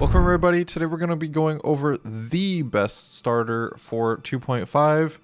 Welcome everybody. Today we're going to be going over the best starter for 2.5,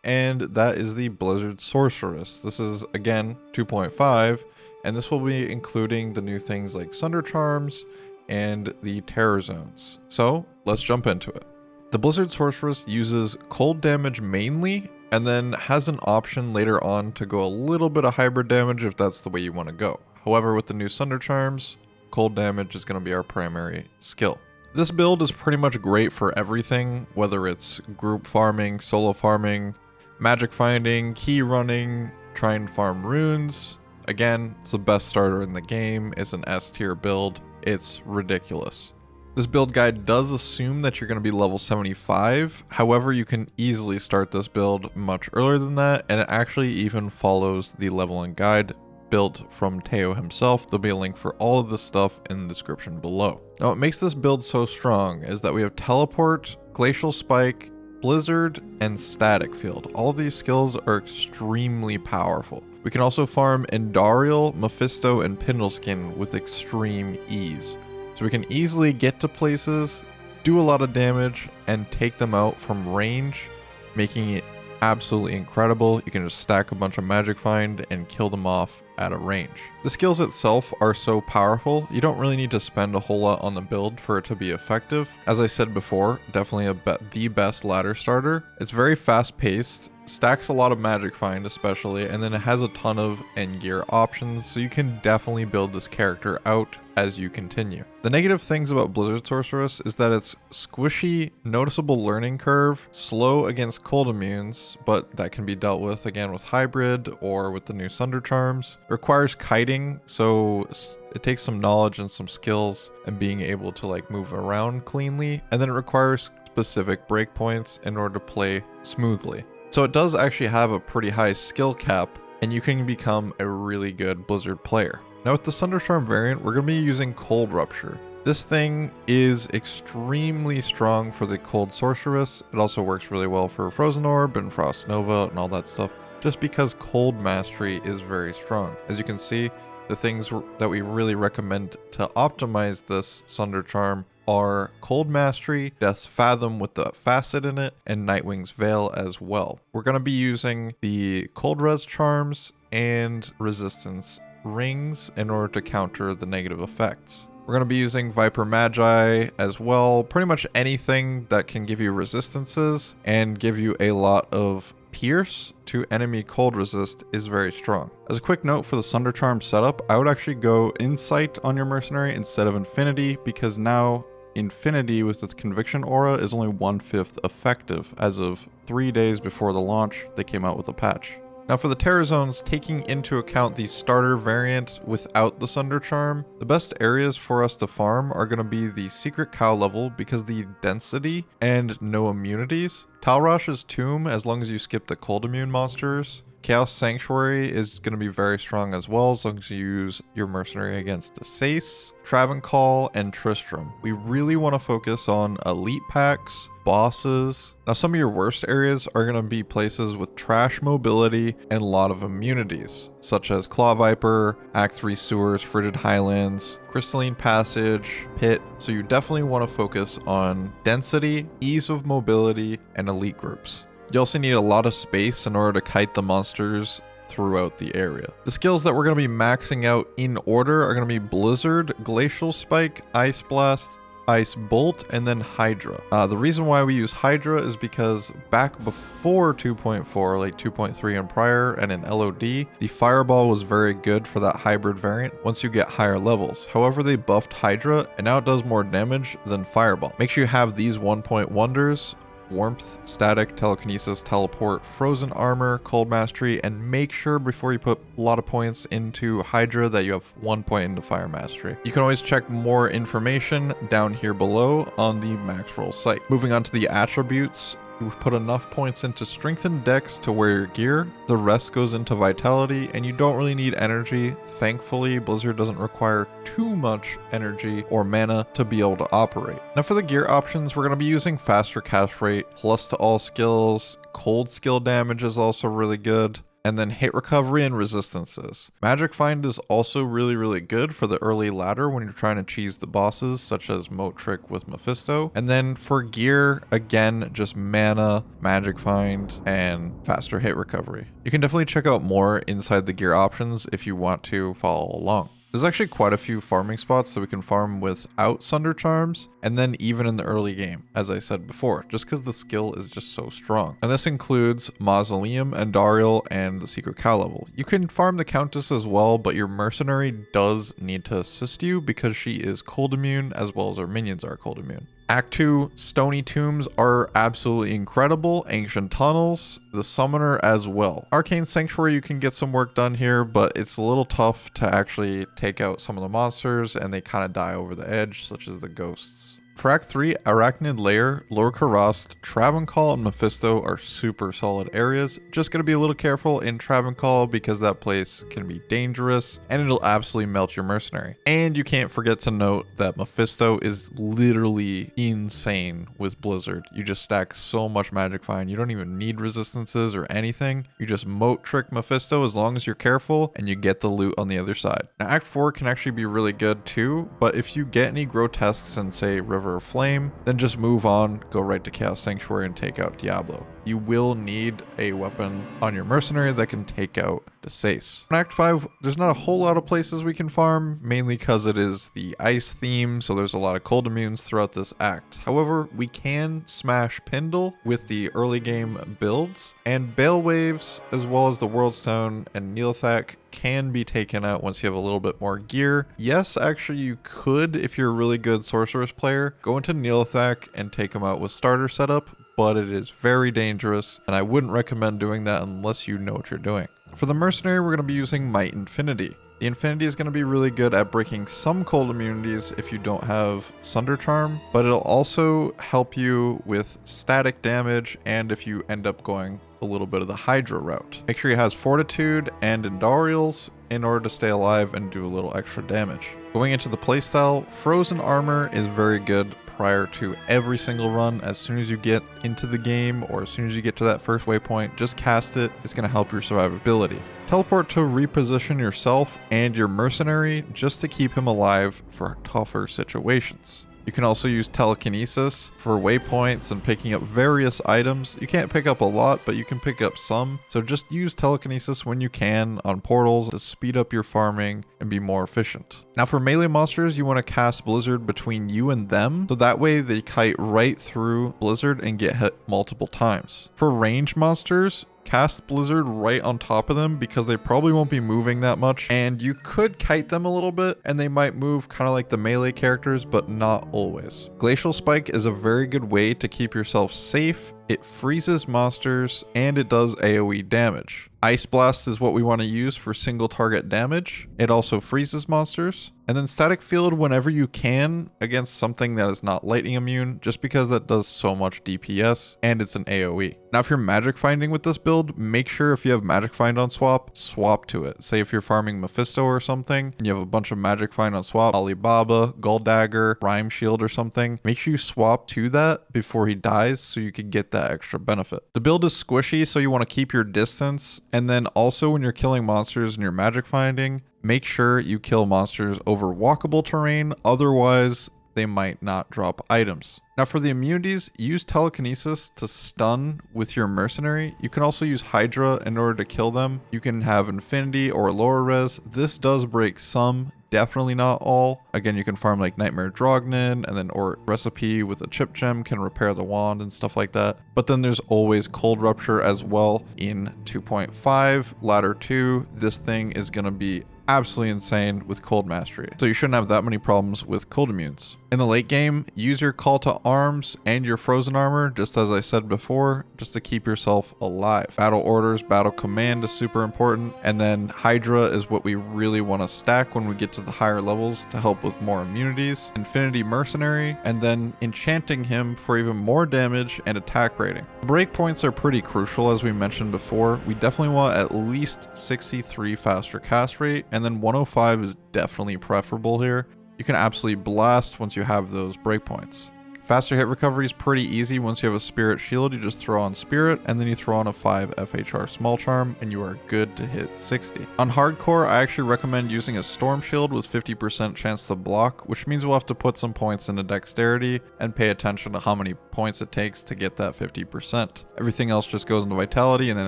and that is the Blizzard Sorceress. This is again 2.5, and this will be including the new things like Sunder Charms and the Terror Zones. So let's jump into it. The Blizzard Sorceress uses cold damage mainly, and then has an option later on to go a little bit of hybrid damage if that's the way you want to go. However, with the new Sunder Charms, cold damage is going to be our primary skill. This build is pretty much great for everything, whether it's group farming, solo farming, magic finding, key running, trying to farm runes. Again, it's the best starter in the game. It's an S tier build. It's ridiculous. This build guide does assume that you're going to be level 75. However, you can easily start this build much earlier than that, and it actually even follows the leveling guide built from Teo himself. There'll be a link for all of this stuff in the description below. Now, what makes this build so strong is that we have Teleport, Glacial Spike, Blizzard, and Static Field. All of these skills are extremely powerful. We can also farm Endariel, Mephisto, and Pindleskin with extreme ease. So we can easily get to places, do a lot of damage, and take them out from range, making it absolutely incredible. You can just stack a bunch of magic find and kill them off at a range. The skills itself are so powerful, you don't really need to spend a whole lot on the build for it to be effective. As I said before, definitely the best ladder starter. It's very fast paced, stacks a lot of magic find especially, and then it has a ton of end gear options, so you can definitely build this character out as you continue. The negative things about Blizzard Sorceress is that it's squishy, noticeable learning curve, slow against cold immunes, but that can be dealt with again with hybrid or with the new Sunder Charms. It requires kiting, so it takes some knowledge and some skills and being able to like move around cleanly, and then it requires specific breakpoints in order to play smoothly. So it does actually have a pretty high skill cap, and you can become a really good Blizzard player. Now with the Sunder Charm variant, we're going to be using Cold Rupture. This thing is extremely strong for the Cold Sorceress. It also works really well for Frozen Orb and Frost Nova and all that stuff, just because Cold Mastery is very strong. As you can see, the things that we really recommend to optimize this Sunder Charm are Cold Mastery, Death's Fathom with the Facet in it, and Nightwing's Veil as well. We're going to be using the Cold Res Charms and Resistance Rings in order to counter the negative effects. We're going to be using Viper Magi as well. Pretty much anything that can give you resistances and give you a lot of pierce to enemy cold resist is very strong. As a quick note for the Sunder Charm setup, I would actually go Insight on your Mercenary instead of Infinity, because now Infinity with its Conviction aura is only 1/5 effective. As of 3 days before the launch, they came out with a patch. Now for the Terror Zones, taking into account the starter variant without the Sunder Charm, the best areas for us to farm are going to be the Secret Cow level because the density and no immunities. Talrosh's Tomb, as long as you skip the cold immune monsters. Chaos Sanctuary is going to be very strong as well, as long as you use your Mercenary against Sace, Travancore, and Tristram. We really want to focus on elite packs, bosses. Now some of your worst areas are going to be places with trash mobility and a lot of immunities, such as Claw Viper, Act 3 Sewers, Frigid Highlands, Crystalline Passage, Pit. So you definitely want to focus on density, ease of mobility, and elite groups. You also need a lot of space in order to kite the monsters throughout the area. The skills that we're going to be maxing out in order are going to be Blizzard, Glacial Spike, Ice Blast, Ice Bolt, and then Hydra. The reason why we use Hydra is because back before 2.4, like 2.3 and prior, and in LOD, the Fireball was very good for that hybrid variant once you get higher levels. However, they buffed Hydra, and now it does more damage than Fireball. Make sure you have these 1-point wonders: Warmth, Static, Telekinesis, Teleport, Frozen Armor, Cold Mastery, and make sure before you put a lot of points into Hydra that you have 1 point into Fire Mastery. You can always check more information down here below on the Maxroll site. Moving on to the attributes, you put enough points into Strength and Dex to wear your gear. The rest goes into Vitality, and you don't really need energy. Thankfully, Blizzard doesn't require too much energy or mana to be able to operate. Now for the gear options, we're going to be using faster cast rate, plus to all skills. Cold skill damage is also really good. and then hit recovery and resistances. Magic Find is also really good for the early ladder when you're trying to cheese the bosses, such as Moat Trick with Mephisto. And then for gear, again, just mana, Magic Find, and faster hit recovery. You can definitely check out more inside the gear options if you want to follow along. There's actually quite a few farming spots that we can farm without Sunder charms, and then even in the early game, as I said before, just because the skill is just so strong. And this includes Mausoleum, Andariel, and the Secret Cow level. You can farm the Countess as well, but your Mercenary does need to assist you because she is cold immune, as well as her minions are cold immune. Act 2, Stony Tombs are absolutely incredible, Ancient Tunnels, the Summoner as well. Arcane Sanctuary, you can get some work done here, but it's a little tough to actually take out some of the monsters, and they kind of die over the edge, such as the ghosts. For Act 3, Arachnid Lair, Lorcarost, Travancore, and Mephisto are super solid areas. Just gotta be a little careful in Travancore because that place can be dangerous and it'll absolutely melt your Mercenary. And you can't forget to note that Mephisto is literally insane with Blizzard. You just stack so much Magic Find, you don't even need resistances or anything. You just Moat Trick Mephisto as long as you're careful and you get the loot on the other side. Now Act 4 can actually be really good too, but if you get any grotesques in say River of Flame, then just move on, go right to Chaos Sanctuary and take out Diablo. You will need a weapon on your Mercenary that can take out the Sace. In Act 5, there's not a whole lot of places we can farm, mainly because it is the ice theme, so there's a lot of cold immunes throughout this act. However, we can smash Pindle with the early game builds, and Bale Waves, as well as the World Stone and Neelthak, can be taken out once you have a little bit more gear. Yes, actually you could, if you're a really good Sorceress player, go into Neelthak and take him out with starter setup, but it is very dangerous, and I wouldn't recommend doing that unless you know what you're doing. For the Mercenary, we're going to be using Might Infinity. The Infinity is going to be really good at breaking some cold immunities if you don't have Sunder Charm, but it'll also help you with static damage and if you end up going a little bit of the Hydra route. Make sure he has Fortitude and Endarials in order to stay alive and do a little extra damage. Going into the playstyle, Frozen Armor is very good prior to every single run. As soon as you get into the game or as soon as you get to that first waypoint, just cast it. It's going to help your survivability. Teleport to reposition yourself and your Mercenary just to keep him alive for tougher situations. You can also use telekinesis for waypoints and picking up various items. You can't pick up a lot, but you can pick up some. So just use telekinesis when you can on portals to speed up your farming and be more efficient. Now for melee monsters, you want to cast Blizzard between you and them, so that way they kite right through Blizzard and get hit multiple times. For ranged monsters, cast Blizzard right on top of them because they probably won't be moving that much, and you could kite them a little bit and they might move kind of like the melee characters, but not always. Glacial Spike is a very good way to keep yourself safe. It freezes monsters and it does AoE damage. Ice Blast is what we want to use for single target damage. It also freezes monsters. And then Static Field whenever you can against something that is not lightning immune, just because that does so much DPS and it's an AoE. Now if you're magic finding with this build, make sure if you have magic find on swap, swap to it. Say if you're farming Mephisto or something and you have a bunch of magic find on swap, Alibaba, Gold Dagger, Rhyme Shield or something, make sure you swap to that before he dies so you can get that extra benefit. The build is squishy, so you want to keep your distance, and then also when you're killing monsters and you're magic finding, make sure you kill monsters over walkable terrain, otherwise they might not drop items. Now for the immunities, use telekinesis to stun with your Mercenary. You can also use Hydra in order to kill them. You can have Infinity or lower res. This does break some, definitely not all. Again, you can farm like Nightmare Drognin, and then or Recipe with a chip gem can repair the wand and stuff like that. But then there's always Cold Rupture as well in 2.5, Ladder 2. This thing is going to be absolutely insane with Cold Mastery, so you shouldn't have that many problems with cold immunes. In the late game, use your Call to Arms and your Frozen Armor, just as I said before, just to keep yourself alive. Battle Orders, Battle Command is super important, and then Hydra is what we really want to stack when we get to the higher levels to help with more immunities. Infinity Mercenary, and then enchanting him for even more damage and attack rating. Breakpoints are pretty crucial, as we mentioned before. We definitely want at least 63 faster cast rate, and then 105 is definitely preferable here. You can absolutely blast once you have those breakpoints. Faster hit recovery is pretty easy. Once you have a spirit shield, you just throw on spirit and then you throw on a 5 FHR small charm and you are good to hit 60. On hardcore, I actually recommend using a storm shield with 50% chance to block, which means we'll have to put some points into dexterity and pay attention to how many points it takes to get that 50%. Everything else just goes into vitality and then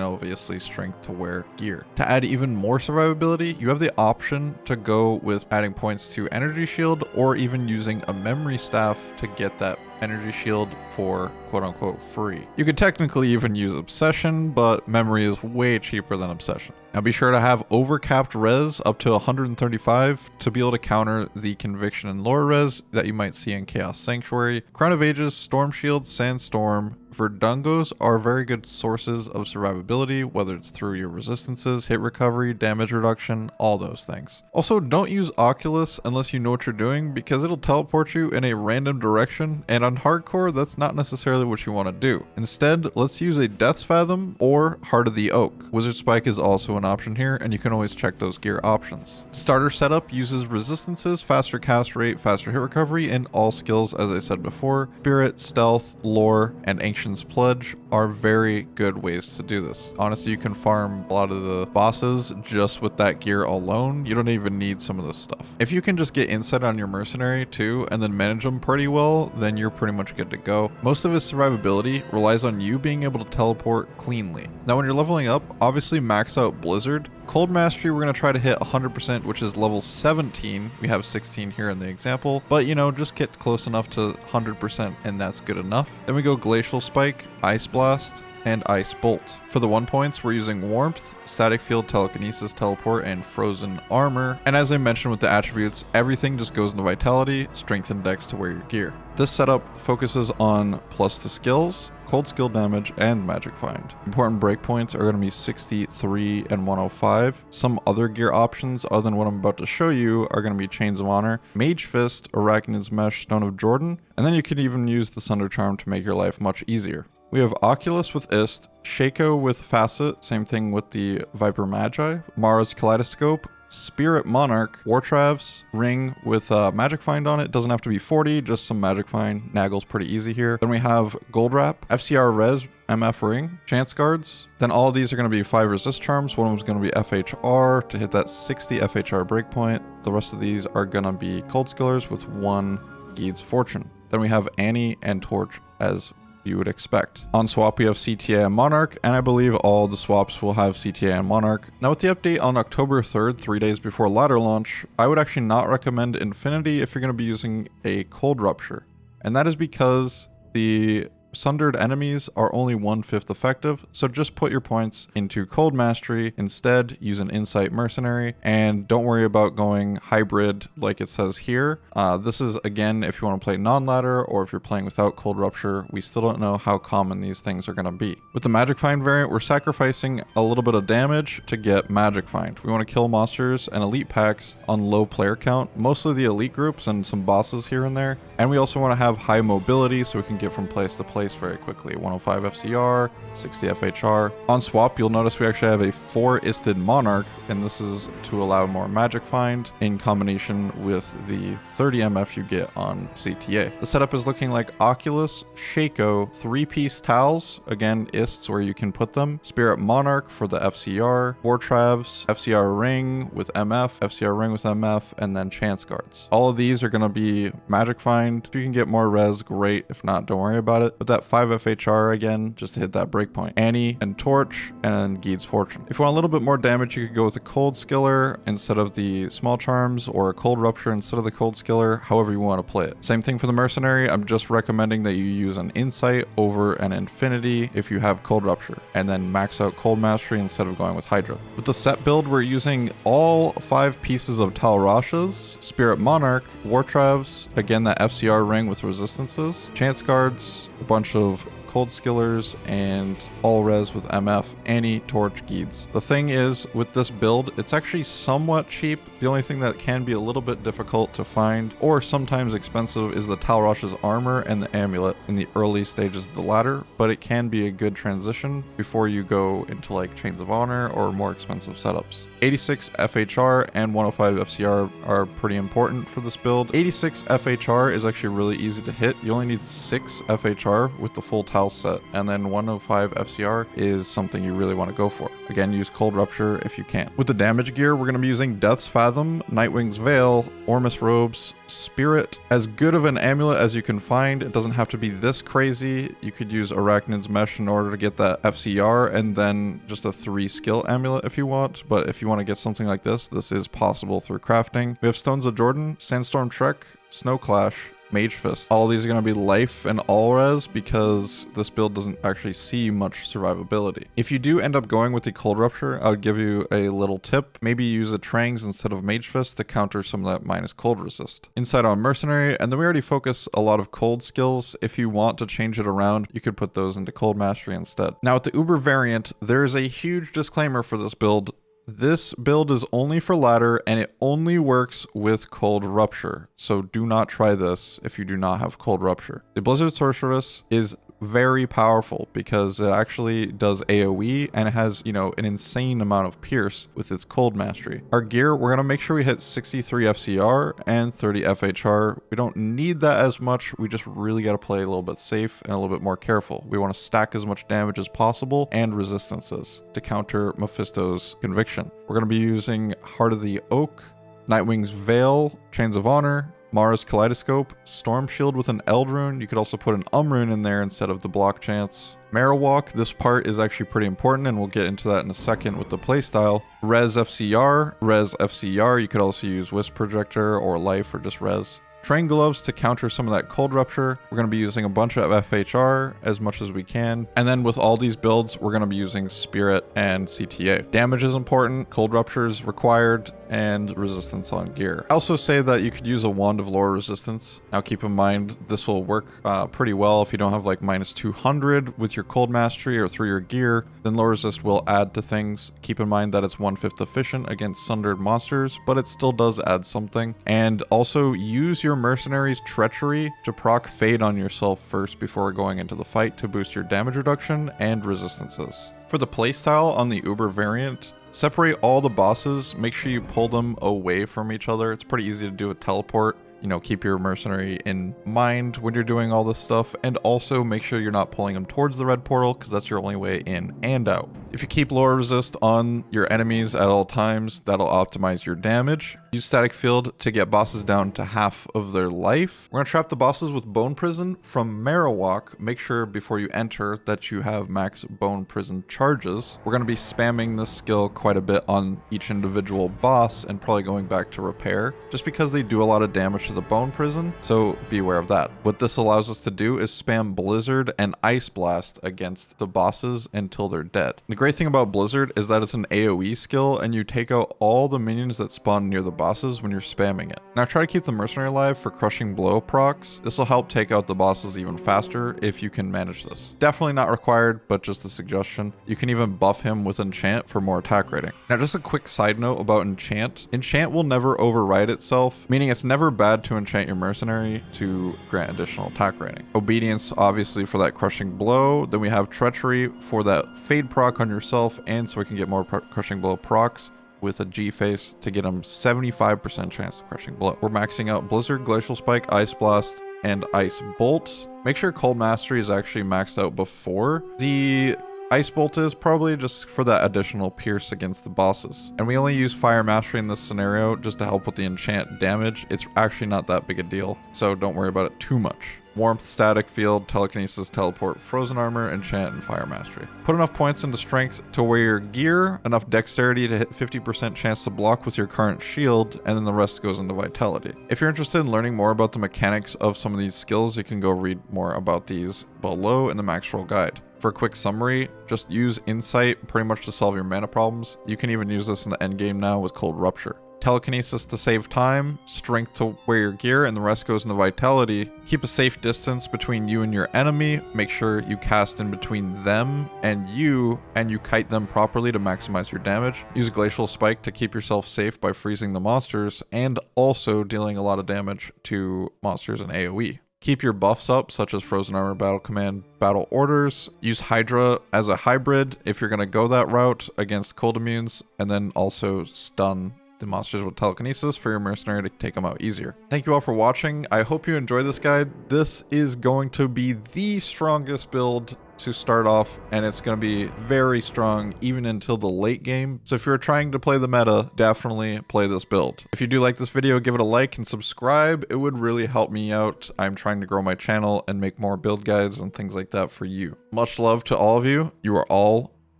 obviously strength to wear gear. To add even more survivability, you have the option to go with adding points to energy shield or even using a memory staff to get that energy shield for quote-unquote free. You could technically even use obsession, but memory is way cheaper than obsession. Now be sure to have overcapped res up to 135 to be able to counter the conviction and lore res that you might see in Chaos Sanctuary. Crown of Ages, Storm Shield, Sandstorm, Verdungos are very good sources of survivability, whether it's through your resistances, hit recovery, damage reduction, all those things. Also, don't use Oculus unless you know what you're doing because it'll teleport you in a random direction, and on hardcore, that's not necessarily what you want to do. Instead, let's use a Death's Fathom or Heart of the Oak. Wizard Spike is also an option here, and you can always check those gear options. Starter setup uses resistances, faster cast rate, faster hit recovery, and all skills as I said before. Spirit, Stealth, Lore, and Ancient Pledge are very good ways to do this. Honestly, you can farm a lot of the bosses just with that gear alone. You don't even need some of this stuff. If you can just get insight on your Mercenary too and then manage them pretty well, then you're pretty much good to go. Most of his survivability relies on you being able to teleport cleanly. Now when you're leveling up, obviously max out Blizzard. Cold Mastery, we're going to try to hit 100%, which is level 17. We have 16 here in the example, but you know, just get close enough to 100% and that's good enough. Then we go Glacial Spike, Ice Blast, and Ice Bolt. For the 1 points, we're using Warmth, Static Field, Telekinesis, Teleport, and Frozen Armor. And as I mentioned with the attributes, everything just goes into Vitality, Strength, and Dex to wear your gear. This setup focuses on plus to skills, cold skill damage, and magic find. Important breakpoints are going to be 63 and 105. Some other gear options other than what I'm about to show you are going to be Chains of Honor, Mage Fist, Arachnid's Mesh, Stone of Jordan, and then you can even use the Sunder Charm to make your life much easier. We have Oculus with Ist, Shaco with Facet, same thing with the Viper Magi, Mara's Kaleidoscope, Spirit Monarch, Wartrav's Ring with Magic Find on it. Doesn't have to be 40, just some Magic Find. Naggle's pretty easy here. Then we have Gold Wrap, FCR Res, MF Ring, Chance Guards. Then all of these are going to be 5 resist charms. One of them is going to be FHR to hit that 60 FHR breakpoint. The rest of these are going to be Cold Skillers with 1 Geed's Fortune. Then we have Annie and Torch as you would expect. On swap, we have CTA and Monarch, and I believe all the swaps will have CTA and Monarch. Now with the update on October 3rd, 3 days before ladder launch, I would actually not recommend Infinity if you're going to be using a Cold Rupture. And that is because the Sundered enemies are only 1/5 effective, so just put your points into Cold Mastery. Instead, use an Insight Mercenary, and don't worry about going hybrid like it says here. This is, again, if you want to play non-ladder or if you're playing without Cold Rupture. We still don't know how common these things are going to be. With the Magic Find variant, we're sacrificing a little bit of damage to get Magic Find. We want to kill monsters and elite packs on low player count, mostly the elite groups and some bosses here and there. And we also want to have high mobility so we can get from place to place very quickly. 105 FCR, 60 FHR. On swap, you'll notice we actually have a 4-isted Monarch, and this is to allow more Magic Find in combination with the 30 MF you get on CTA. The setup is looking like Oculus, Shaco, 3-piece Towels, again, ists where you can put them, Spirit Monarch for the FCR, Wartrav's, FCR Ring with MF, FCR Ring with MF, and then Chance Guards. All of these are going to be Magic Find. If you can get more res, great. If not, don't worry about it. But that 5 FHR again, just to hit that breakpoint. Annie and Torch, and then Geed's Fortune. If you want a little bit more damage, you could go with a Cold Skiller instead of the Small Charms, or a Cold Rupture instead of the Cold Skiller, however you want to play it. Same thing for the Mercenary. I'm just recommending that you use an Insight over an Infinity if you have Cold Rupture, and then max out Cold Mastery instead of going with Hydra. With the set build, we're using all 5 pieces of Tal Rasha's, Spirit Monarch, Wartrav's, again that FCR Ring with resistances, Chance Guards, a bunch of Cold Skillers, and all res with MF, anti-torch Geeds. The thing is, with this build, it's actually somewhat cheap. The only thing that can be a little bit difficult to find, or sometimes expensive, is the Talrosh's armor and the amulet in the early stages of the ladder, but it can be a good transition before you go into like Chains of Honor or more expensive setups. 86 FHR and 105 FCR are pretty important for this build. 86 FHR is actually really easy to hit. You only need 6 FHR with the full Tal set, and then 105 FCR is something you really want to go for. Again, use Cold Rupture if you can. With the damage gear, we're going to be using Death's Fathom, Nightwing's Veil, Ormus Robes, Spirit. As good of an amulet as you can find. It doesn't have to be this crazy. You could use Arachnid's Mesh in order to get that FCR, and then just a 3 skill amulet if you want. But if you want to get something like this is possible through crafting. We have Stones of Jordan, Sandstorm Trek, Snow Clash, Mage Fist. All these are going to be life and all res because this build doesn't actually see much survivability. If you do end up going with the Cold Rupture, I would give you a little tip. Maybe use the Trangs instead of Mage Fist to counter some of that minus cold resist. Inside on Mercenary, and then we already focus a lot of cold skills. If you want to change it around, you could put those into Cold Mastery instead. Now with the Uber variant, there is a huge disclaimer for this build. This build is only for ladder and it only works with Cold Rupture. So do not try this if you do not have Cold Rupture. The Blizzard Sorceress is very powerful because it actually does AoE and it has, you know, an insane amount of pierce with its Cold Mastery. Our gear, we're going to make sure we hit 63 FCR and 30 FHR. We don't need that as much. We just really got to play a little bit safe and a little bit more careful. We want to stack as much damage as possible and resistances to counter Mephisto's Conviction. We're going to be using Heart of the Oak, Nightwing's Veil, Chains of Honor, Mara's Kaleidoscope, Storm Shield with an Eld Rune. You could also put an Rune in there instead of the block chance. Marowalk, this part is actually pretty important and we'll get into that in a second with the playstyle. Res FCR, you could also use Wisp Projector or Life or just Res. Train Gloves to counter some of that Cold Rupture. We're going to be using a bunch of FHR as much as we can. And then with all these builds, we're going to be using Spirit and CTA. Damage is important, Cold Rupture is required, and resistance on gear. I also say that you could use a Wand of Lore Resistance. Now keep in mind, this will work pretty well if you don't have like minus 200 with your Cold Mastery or through your gear, then Lore Resist will add to things. Keep in mind that it's 1/5 efficient against Sundered monsters, but it still does add something. And also use your Mercenary's Treachery to proc Fade on yourself first before going into the fight to boost your damage reduction and resistances. For the playstyle on the Uber variant, separate all the bosses, make sure you pull them away from each other. It's pretty easy to do with teleport. You know, keep your Mercenary in mind when you're doing all this stuff, and also make sure you're not pulling them towards the red portal because that's your only way in and out. If you keep Lore Resist on your enemies at all times, that'll optimize your damage. Use Static Field to get bosses down to half of their life. We're going to trap the bosses with Bone Prison from Marowak. Make sure before you enter that you have max Bone Prison charges. We're going to be spamming this skill quite a bit on each individual boss and probably going back to Repair, just because they do a lot of damage to the Bone Prison, so be aware of that. What this allows us to do is spam Blizzard and Ice Blast against the bosses until they're dead. The great thing about Blizzard is that it's an AoE skill and you take out all the minions that spawn near the bosses when you're spamming it. Now try to keep the Mercenary alive for Crushing Blow procs. This will help take out the bosses even faster if you can manage this. Definitely not required, but just a suggestion. You can even buff him with Enchant for more attack rating. Now just a quick side note about Enchant. Enchant will never override itself, meaning it's never bad to enchant your Mercenary to grant additional attack rating. Obedience obviously for that Crushing Blow. Then we have Treachery for that Fade proc on yourself, and so we can get more Crushing Blow procs with a G-Face to get them 75% chance of Crushing Blow. We're maxing out Blizzard, Glacial Spike, Ice Blast, and Ice Bolt. Make sure Cold Mastery is actually maxed out before the Ice Bolt is, probably just for that additional pierce against the bosses. And we only use Fire Mastery in this scenario just to help with the enchant damage. It's actually not that big a deal, so don't worry about it too much. Warmth, Static Field, Telekinesis, Teleport, Frozen Armor, Enchant, and Fire Mastery. Put enough points into Strength to wear your gear, enough Dexterity to hit 50% chance to block with your current shield, and then the rest goes into Vitality. If you're interested in learning more about the mechanics of some of these skills, you can go read more about these below in the Maxroll guide. For a quick summary, just use Insight pretty much to solve your mana problems. You can even use this in the endgame now with Cold Rupture. telekinesis to save time, strength to wear your gear, and the rest goes into vitality. Keep a safe distance between you and your enemy. Make sure you cast in between them and you kite them properly to maximize your damage. Use Glacial Spike to keep yourself safe by freezing the monsters and also dealing a lot of damage to monsters in AoE. Keep your buffs up, such as Frozen Armor, Battle Command, Battle Orders. Use Hydra as a hybrid if you're going to go that route against cold immunes, and then also stun the monsters with telekinesis for your mercenary to take them out easier. Thank you all for watching. I hope you enjoyed this guide. This is going to be the strongest build to start off, and it's going to be very strong even until the late game. So if you're trying to play the meta, definitely play this build. If you do like this video, give it a like and subscribe. It would really help me out. I'm trying to grow my channel and make more build guides and things like that for you. Much love to all of you. You are all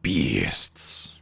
beasts.